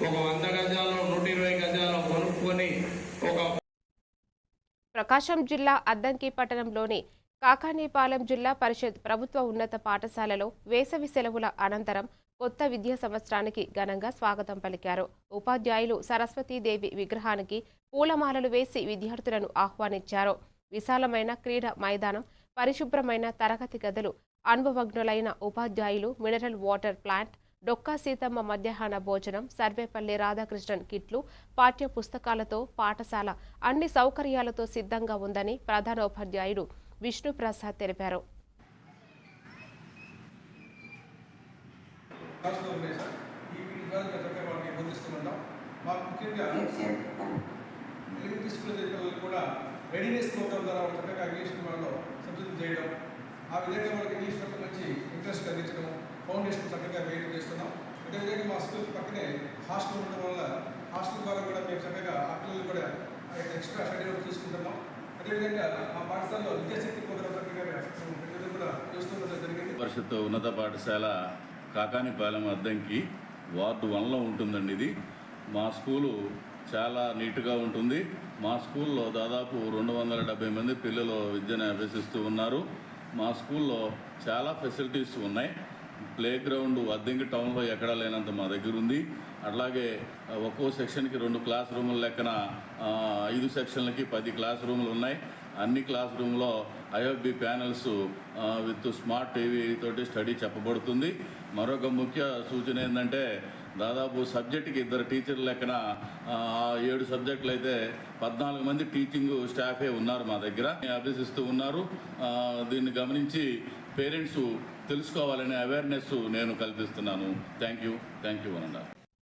ఒక 100 గజాలు 120 గజాలు కొనుక్కొని ఒక ప్రకాశం జిల్లా అద్దంకి పట్టణంలోని కాకానీపాలెం జిల్లా పరిషత్ ప్రభుత్వ ఉన్నత పాఠశాలలో వేసవి సెలవుల అనంతరం కొత్త విద్యా సంవత్సరానికి ఘనంగా స్వాగతం పలికారు. ఉపాధ్యాయులు సరస్వతీదేవి విగ్రహానికి పూలమాలలు వేసి విద్యార్థులను ఆహ్వానించారు. విశాలమైన క్రీడా మైదానం, పరిశుభ్రమైన తరగతి గదులు, అనుభవజ్ఞులైన ఉపాధ్యాయులు, mineral water plant, Dokka Seethamma మధ్యాహ్న భోజనం, సర్వేపల్లి రాధాకృష్ణన్ కిట్లు, పాఠ్య పుస్తకాలతో పాఠశాల అన్ని సౌకర్యాలతో సిద్ధంగా ఉందని ప్రధానోపాధ్యాయుడు విష్ణుప్రసాద్ తెలిపారు. ఆ విధంగా వాళ్ళకి ఇంగ్లీష్ వచ్చి ఇంట్రెస్ట్ కలిగించడం, ఫౌండేషన్ చక్కగా వేయడం చేస్తున్నాం. అదేవిధంగా మా స్కూల్ పక్కనే హాస్టల్ ఉండడం వల్ల హాస్టల్ ద్వారా కూడా మేము చక్కగా ఆ పిల్లలు కూడా ఎక్స్ట్రా షెడ్యూల్ తీసుకుంటున్నాం. అదేవిధంగా మా పాఠశాలలో విద్యాశక్తి ప్రోగ్రాం చక్కగా కూడా చూస్తుండడం జరిగింది. పరిషత్ ఉన్నత పాఠశాల కాకానీపాలెం అద్దంకి వార్డు 1లో ఉంటుందండి. ఇది మా స్కూలు చాలా నీట్గా ఉంటుంది. మా స్కూల్లో దాదాపు 270 మంది పిల్లలు విద్యను అభ్యసిస్తూ ఉన్నారు. మా స్కూల్లో చాలా ఫెసిలిటీస్ ఉన్నాయి. ప్లే గ్రౌండ్ అద్దంకి టౌన్లో ఎక్కడా లేనంత మా దగ్గర ఉంది. అట్లాగే ఒక్కో సెక్షన్కి 2 క్లాస్ రూముల లెక్కన 5 సెక్షన్లకి 10 క్లాస్ రూములు ఉన్నాయి. అన్ని క్లాస్ రూమ్లో IFB panels with smart TV తోటి స్టడీ చెప్పబడుతుంది. మరొక ముఖ్య సూచన ఏంటంటే దాదాపు సబ్జెక్టుకి 2 టీచర్ల లెక్కన 7 సబ్జెక్టులు అయితే 14 మంది టీచింగ్ స్టాఫే ఉన్నారు మా దగ్గర, అభ్యసిస్తూ ఉన్నారు. దీన్ని గమనించి పేరెంట్స్ తెలుసుకోవాలనే అవేర్నెస్ నేను కల్పిస్తున్నాను. థ్యాంక్ యూ అన్నారు.